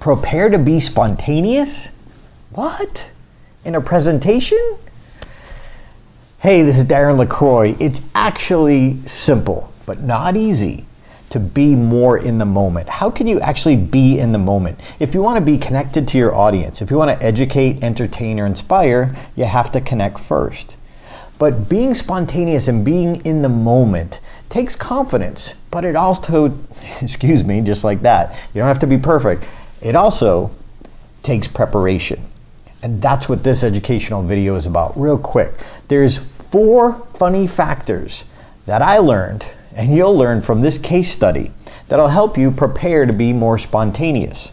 Prepare to be spontaneous? What? In a presentation? Hey, this is Darren LaCroix. It's actually simple, but not easy to be more in the moment. How can you actually be in the moment? If you want to be connected to your audience, if you want to educate, entertain, or inspire, you have to connect first. But being spontaneous and being in the moment takes confidence, but it also, excuse me, just like that, you don't have to be perfect. It also takes preparation. And that's what this educational video is about. Real quick, there's 4 funny factors that I learned, and you'll learn from this case study, that'll help you prepare to be more spontaneous.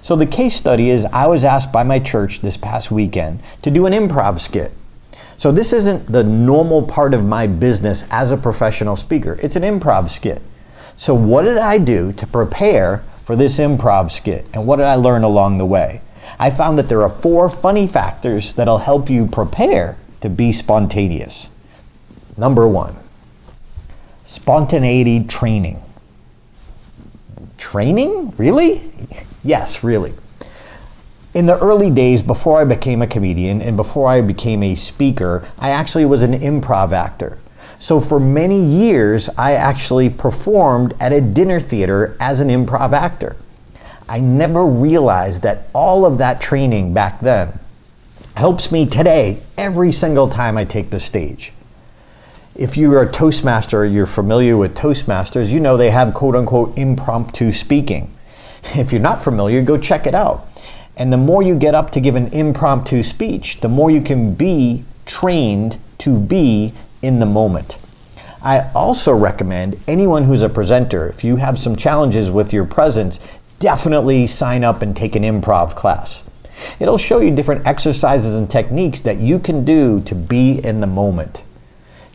So the case study is, I was asked by my church this past weekend to do an improv skit. So this isn't the normal part of my business as a professional speaker. It's an improv skit. So what did I do to prepare for this improv skit? And what did I learn along the way? I found that there are 4 funny factors that'll help you prepare to be spontaneous. Number 1, spontaneity training. Training? Really? Yes, really. In the early days, before I became a comedian and before I became a speaker, I actually was an improv actor. So for many years, I actually performed at a dinner theater as an improv actor. I never realized that all of that training back then helps me today every single time I take the stage. If you're a Toastmaster, you're familiar with Toastmasters, you know they have quote unquote impromptu speaking. If you're not familiar, go check it out. And the more you get up to give an impromptu speech, the more you can be trained to be in the moment. I also recommend anyone who's a presenter, if you have some challenges with your presence, definitely sign up and take an improv class. It'll show you different exercises and techniques that you can do to be in the moment.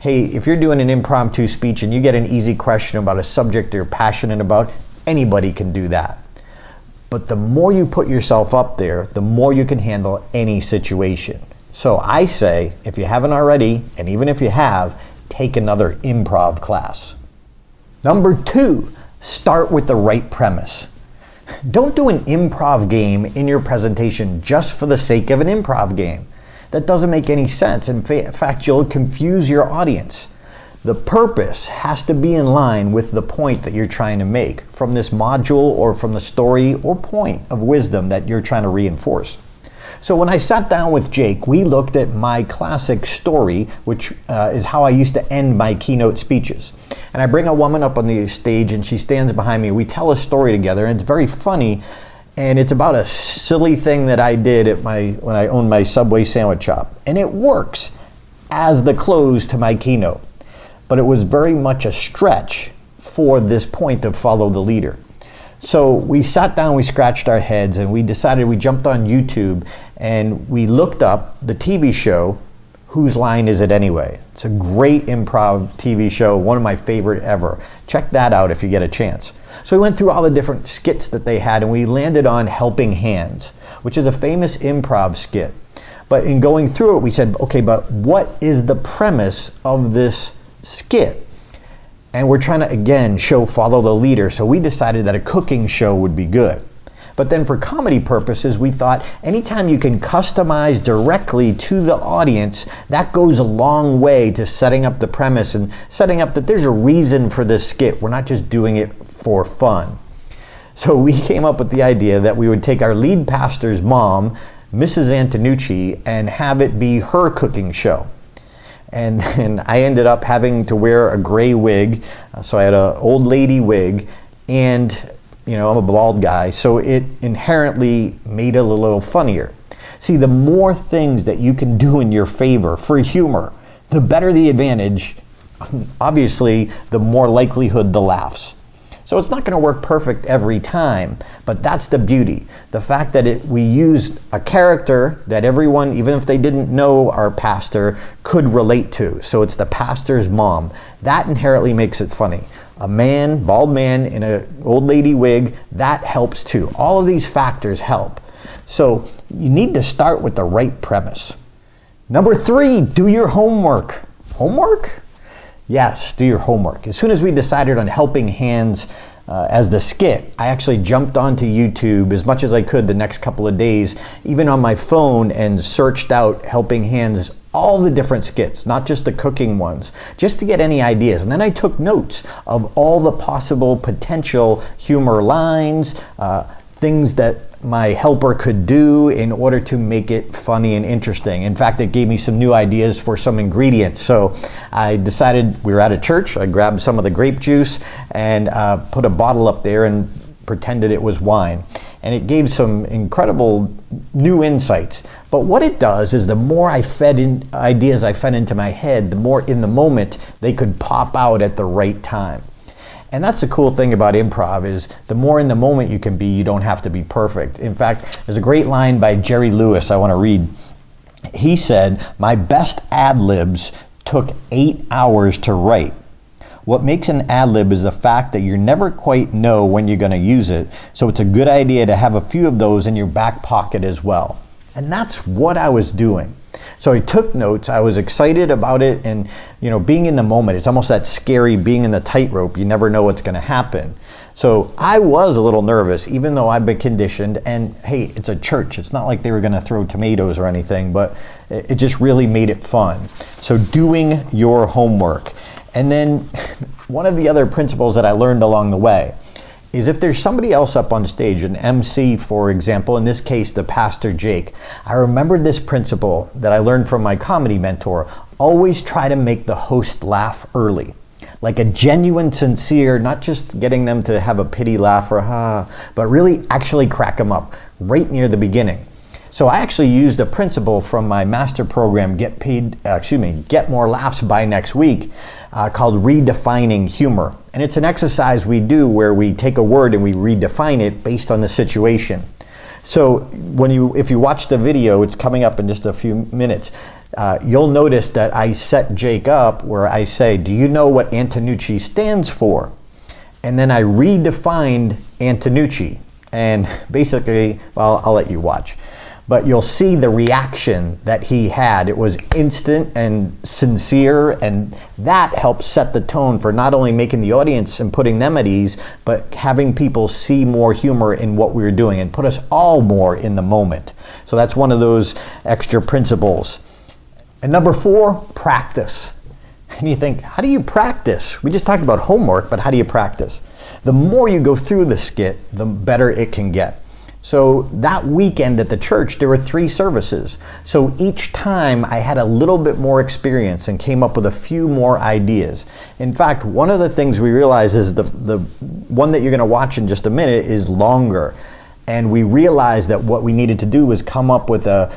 Hey, if you're doing an impromptu speech and you get an easy question about a subject you're passionate about, anybody can do that. But the more you put yourself up there, the more you can handle any situation. So I say, if you haven't already, and even if you have, take another improv class. Number 2, start with the right premise. Don't do an improv game in your presentation just for the sake of an improv game. That doesn't make any sense. In fact, you'll confuse your audience. The purpose has to be in line with the point that you're trying to make from this module or from the story or point of wisdom that you're trying to reinforce. So when I sat down with Jake, we looked at my classic story, which is how I used to end my keynote speeches. And I bring a woman up on the stage and she stands behind me. We tell a story together and it's very funny. And it's about a silly thing that I did at when I owned my Subway sandwich shop. And it works as the close to my keynote. But it was very much a stretch for this point of follow the leader. So we sat down, we scratched our heads, and we decided, we jumped on YouTube and we looked up the TV show, Whose Line Is It Anyway? It's a great improv TV show, one of my favorite ever. Check that out if you get a chance. So we went through all the different skits that they had and we landed on Helping Hands, which is a famous improv skit. But in going through it, we said, okay, but what is the premise of this skit? And we're trying to, again, show follow the leader. So we decided that a cooking show would be good. But then for comedy purposes, we thought anytime you can customize directly to the audience, that goes a long way to setting up the premise and setting up that there's a reason for this skit. We're not just doing it for fun. So we came up with the idea that we would take our lead pastor's mom, Mrs. Antonucci, and have it be her cooking show. And I ended up having to wear a gray wig. So I had an old lady wig and, you know, I'm a bald guy. So it inherently made it a little funnier. See, the more things that you can do in your favor for humor, the better the advantage. Obviously, the more likelihood the laughs. So it's not going to work perfect every time, but that's the beauty. The fact that we used a character that everyone, even if they didn't know our pastor, could relate to. So it's the pastor's mom. That inherently makes it funny. A man, bald man in an old lady wig, that helps too. All of these factors help. So you need to start with the right premise. Number 3, do your homework. Homework? Yes, do your homework. As soon as we decided on Helping Hands, as the skit, I actually jumped onto YouTube as much as I could the next couple of days, even on my phone, and searched out Helping Hands, all the different skits, not just the cooking ones, just to get any ideas. And then I took notes of all the possible potential humor lines, things that my helper could do in order to make it funny and interesting. In fact, it gave me some new ideas for some ingredients. So I decided, we were at a church, I grabbed some of the grape juice and put a bottle up there and pretended it was wine. And it gave some incredible new insights. But what it does is the more I fed in ideas I fed into my head, the more in the moment they could pop out at the right time. And that's the cool thing about improv, is the more in the moment you can be, you don't have to be perfect. In fact, there's a great line by Jerry Lewis I want to read. He said, "My best ad-libs took 8 hours to write. What makes an ad-lib is the fact that you never quite know when you're going to use it, so it's a good idea to have a few of those in your back pocket as well." And that's what I was doing. So I took notes, I was excited about it, and being in the moment, it's almost that scary being in the tightrope, you never know what's going to happen. So I was a little nervous, even though I've been conditioned, and hey, it's a church, it's not like they were going to throw tomatoes or anything, but it just really made it fun. So doing your homework. And then one of the other principles that I learned along the way is if there's somebody else up on stage, an MC, for example, in this case, the Pastor Jake, I remembered this principle that I learned from my comedy mentor: always try to make the host laugh early. Like a genuine, sincere, not just getting them to have a pity laugh or ha, but really actually crack them up right near the beginning. So I actually used a principle from my master program, Get More Laughs by Next Week, called redefining humor. And it's an exercise we do where we take a word and we redefine it based on the situation. So if you watch the video, it's coming up in just a few minutes, you'll notice that I set Jake up where I say, "Do you know what Antonucci stands for?" And then I redefined Antonucci. And basically, well, I'll let you watch. But you'll see the reaction that he had. It was instant and sincere, and that helped set the tone for not only making the audience and putting them at ease, but having people see more humor in what we were doing and put us all more in the moment. So that's one of those extra principles. And number 4, practice. And you think, how do you practice? We just talked about homework, but how do you practice? The more you go through the skit, the better it can get. So that weekend at the church, there were 3 services. So each time I had a little bit more experience and came up with a few more ideas. In fact, one of the things we realized is the one that you're going to watch in just a minute is longer. And we realized that what we needed to do was come up with a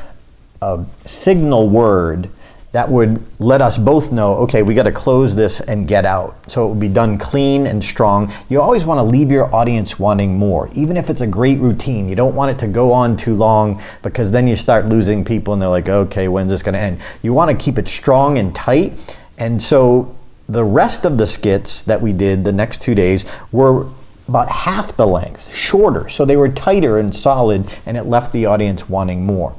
signal word that would let us both know, okay, we got to close this and get out. So it would be done clean and strong. You always want to leave your audience wanting more, even if it's a great routine. You don't want it to go on too long, because then you start losing people and they're like, okay, when's this going to end? You want to keep it strong and tight. And so the rest of the skits that we did the next 2 days were about half the length, shorter. So they were tighter and solid, and it left the audience wanting more.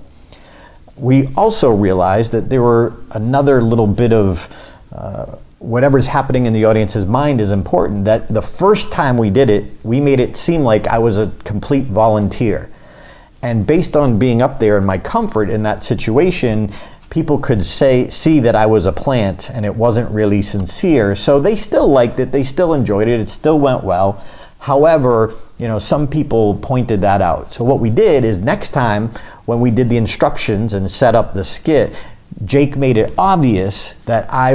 We also realized that there were another little bit of whatever's happening in the audience's mind is important. That the first time we did it, we made it seem like I was a complete volunteer. And based on being up there and my comfort in that situation, people could see that I was a plant and it wasn't really sincere. So they still liked it, they still enjoyed it, it still went well. However, some people pointed that out. So what we did is next time when we did the instructions and set up the skit, Jake made it obvious that I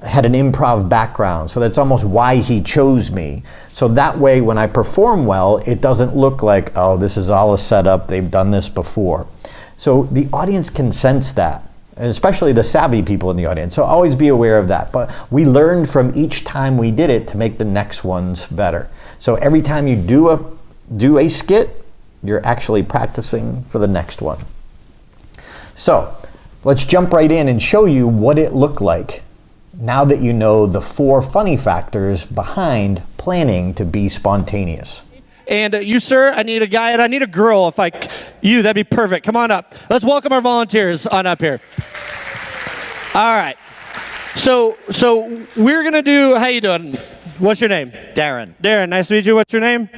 had an improv background. So that's almost why he chose me. So that way when I perform well, it doesn't look like, oh, this is all a setup, they've done this before. So the audience can sense that, and especially the savvy people in the audience. So always be aware of that. But we learned from each time we did it to make the next ones better. So every time you do a skit, you're actually practicing for the next one. So let's jump right in and show you what it looked like now that you know the 4 funny factors behind planning to be spontaneous. And you, sir, I need a guy and I need a girl. That'd be perfect. Come on up. Let's welcome our volunteers on up here. All right. So we're gonna do. How you doing? What's your name? Darren. Darren. Nice to meet you. What's your name?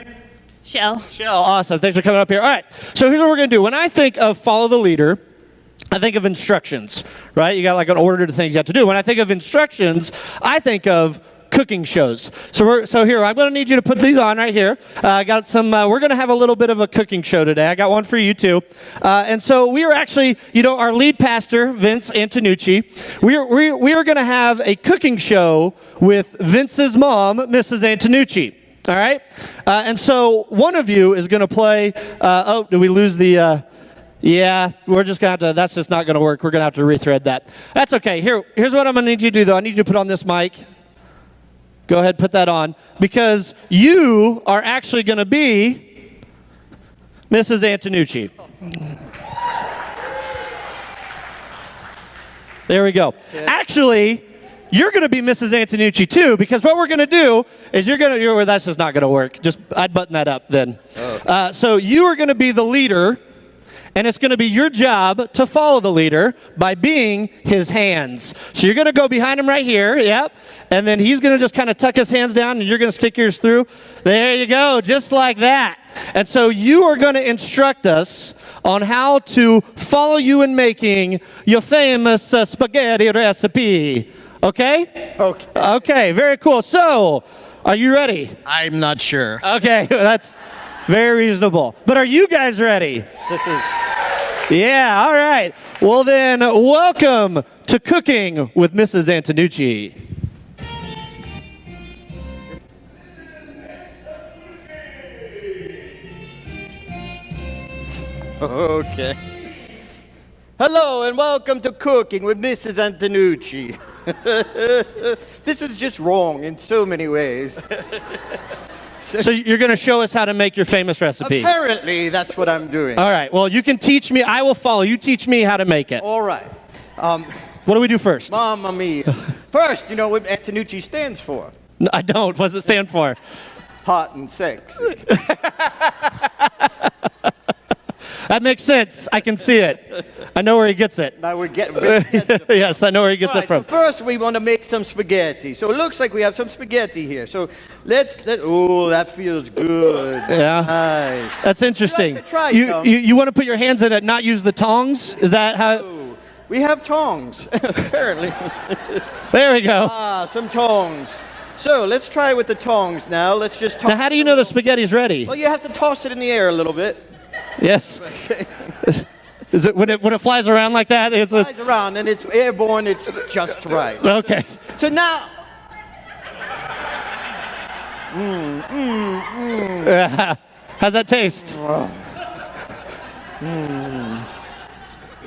Shell. Shell. Awesome. Thanks for coming up here. All right. So here's what we're gonna do. When I think of follow the leader, I think of instructions, right? You got like an order to things you have to do. When I think of instructions, I think of cooking shows. So here, I'm going to need you to put these on right here. I got some. We're going to have a little bit of a cooking show today. I got one for you too. And so we are actually, our lead pastor, Vince Antonucci. We are going to have a cooking show with Vince's mom, Mrs. Antonucci. All right. And so one of you is going to play. Oh, did we lose the? Yeah, we're just going to have to, that's just not going to work. We're going to have to rethread that. That's okay. Here's what I'm going to need you to do, though. I need you to put on this mic. Go ahead, put that on. Because you are actually going to be Mrs. Antonucci. There we go. Actually, you're going to be Mrs. Antonucci, too, because what we're going to do is that's just not going to work. I'd button that up then. Oh. So you are going to be the leader. And it's going to be your job to follow the leader by being his hands. So you're going to go behind him right here, yep. And then he's going to just kind of tuck his hands down, and you're going to stick yours through. There you go, just like that. And so you are going to instruct us on how to follow you in making your famous spaghetti recipe. Okay? Okay. Okay, very cool. So, are you ready? I'm not sure. Okay, that's very reasonable. But are you guys ready? This is... Yeah, all right. Well then, welcome to Cooking with Mrs. Antonucci. Okay. Hello and welcome to Cooking with Mrs. Antonucci. This is just wrong in so many ways. So you're going to show us how to make your famous recipe. Apparently, that's what I'm doing. All right. Well, you can teach me. I will follow. You teach me how to make it. All right. What do we do first? Mamma mia. First, you know what Antonucci stands for? No, I don't. What does it stand for? Hot and sexy. That makes sense. I can see it. I know where he gets it. Now we're getting... Yes, I know where he gets it from. So first, we want to make some spaghetti. So it looks like we have some spaghetti here. So oh, that feels good. Yeah. Nice. That's interesting. Like to try you want to put your hands in it, not use the tongs? Is that how? Oh, we have tongs, apparently. There we go. Some tongs. So let's try with the tongs now. Let's just toss. Now, how do you know the spaghetti's ready? Well, you have to toss it in the air a little bit. Yes. Is it when it flies around like that? It flies around and it's airborne. It's just right. Okay. So now. How's that taste?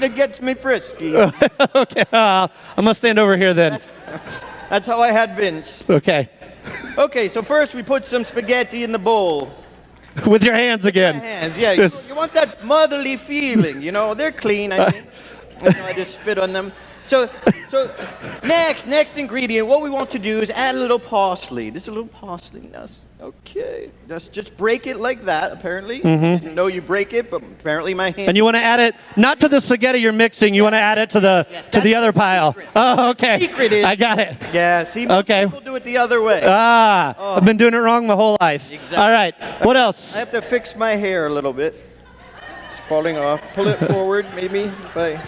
It gets me frisky. Okay. I'm gonna stand over here then. That's how I had Vince. Okay. Okay. So first we put some spaghetti in the bowl. With your hands again. My hands, yeah. Yes. You want that motherly feeling, you know. They're clean, I think. I just spit on them. So next ingredient, what we want to do is add a little parsley. This is a little parsley. Yes. Okay. Just break it like that, apparently. Didn't know you break it, but apparently my hand. And you want to add it not to the spaghetti you're mixing. You want to add it to the other pile. Secret. Oh, okay. The secret is. I got it. Yeah. See, most people do it the other way. I've been doing it wrong my whole life. Exactly. All right. What else? I have to fix my hair a little bit. It's falling off. Pull it forward, maybe. If I.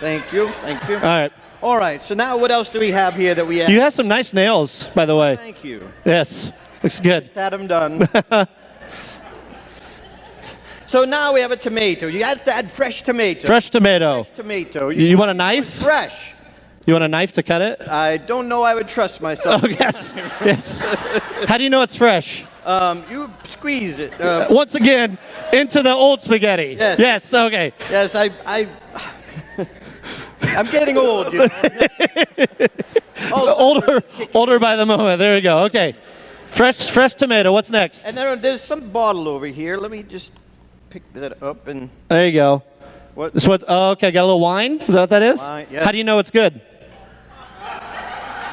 Thank you. Thank you. All right. All right. So now, what else do we have here that we have? You have some nice nails, by the way. Thank you. Yes. Looks good. Just had them done. So now we have a tomato. You have to add fresh tomato. Fresh tomato. Fresh tomato. You want a knife? Fresh. You want a knife to cut it? I don't know I would trust myself. Oh, yes. Yes. How do you know it's fresh? You squeeze it. Once again, into the old spaghetti. Yes. Yes, okay. Yes, I'm getting old, you know. Also, older by the moment. There we go. Okay. Fresh tomato. What's next? And then there's some bottle over here. Let me just pick that up and. There you go. What? This what? Oh, okay. Got a little wine. Is that what that is? Wine, yeah. How do you know it's good?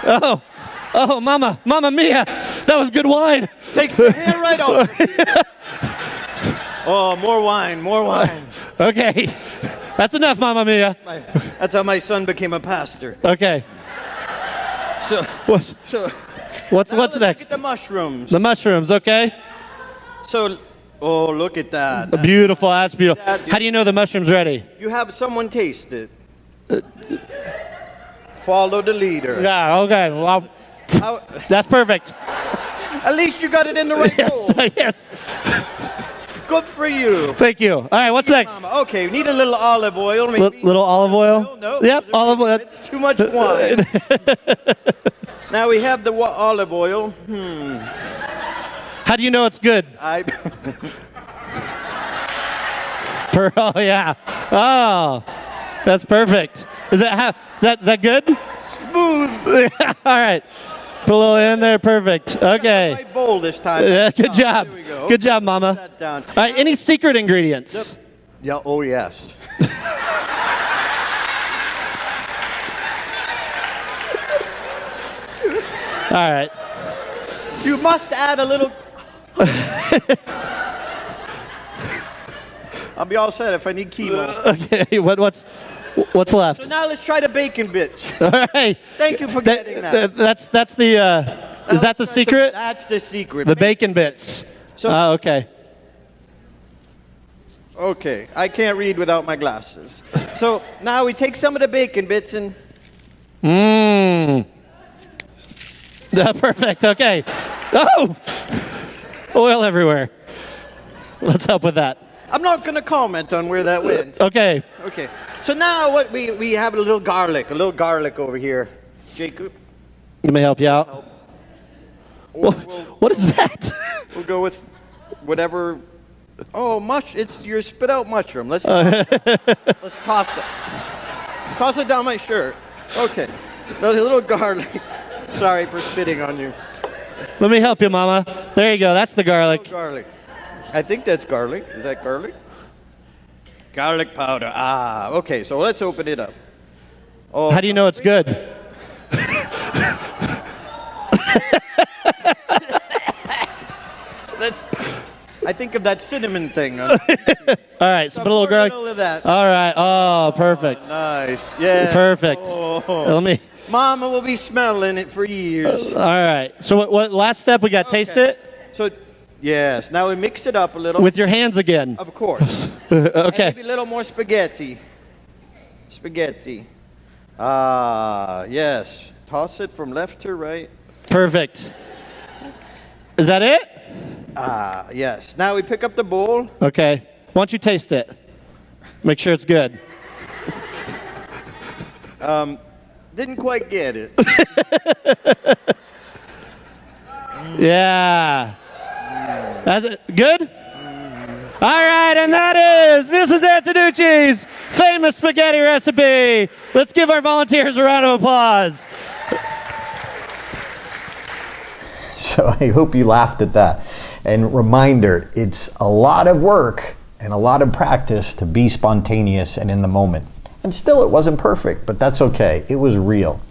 Oh, Mama Mia! That was good wine. Takes the hair right off. Oh, more wine. Okay, that's enough, Mama Mia. That's how my son became a pastor. Okay. So, What's so what's now let's look next? at the mushrooms. The mushrooms, okay. So, oh, look at that. Beautiful, that's beautiful. That- How do you know the mushroom's ready? You have someone taste it. Follow the leader. Yeah, okay. Well, How- that's perfect. at least you got it in the right Yes, bowl. yes. Good for you. Thank you. All right, what's next? Mama. Okay, we need a little olive oil, maybe. Little olive oil? No, Yep, those are olive oil. It's too much wine. Now we have the olive oil. How do you know it's good? Oh yeah. Oh, that's perfect. Is that good? Smooth. All right. Put a little in there. Perfect. Okay. Right bowl this time. Yeah, good job. There we go. Good job, Mama. That down. All right. Any secret ingredients? Yeah. Oh yes. All right. You must add a little. I'll be all set if I need chemo. Okay. What's left? So now let's try the bacon bits. All right. Thank you for getting that. That's the. Is that the secret? That's the secret. The bacon bits. So- Okay. Okay, I can't read without my glasses. So now we take some of the bacon bits and. Mmm. Perfect. Okay. Oh, oil everywhere. Let's help with that. I'm not going to comment on where that went. Okay. Okay. So now what we have a little garlic over here. Jacob. Let me help you out. What is that? We'll go with whatever. Oh, it's your spit out mushroom. Let's toss it. Toss it down my shirt. Okay. A little garlic. Sorry for spitting on you. Let me help you, Mama. There you go. That's the garlic. Garlic. I think that's garlic. Is that garlic? Garlic powder. Ah, okay. So let's open it up. Oh, How do you know it's good? I think of that cinnamon thing. All right. So put a little garlic. Of that. All right. Oh, perfect. Nice. Yeah. Perfect. Oh. Let me. Mama will be smelling it for years. All right. So what last step? We got taste it So, yes. Now we mix it up a little. with your hands again. Of course. Okay. Maybe a little more spaghetti. Spaghetti. Ah, yes. Toss it from left to right. Perfect. Is that it? Ah, yes. Now we pick up the bowl. Okay. Why don't you taste it? Make sure it's good. Didn't quite get it. Yeah. That's it. Good? All right, and that is Mrs. Antonucci's famous spaghetti recipe. Let's give our volunteers a round of applause. So I hope you laughed at that. And reminder, it's a lot of work and a lot of practice to be spontaneous and in the moment. And still it wasn't perfect, but that's okay. It was real.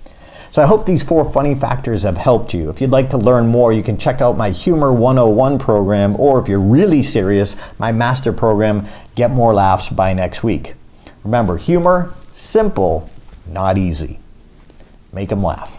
So I hope these 4 funny factors have helped you. If you'd like to learn more, you can check out my Humor 101 program, or if you're really serious, my master program, Get More Laughs by Next Week. Remember, humor, simple, not easy. Make them laugh.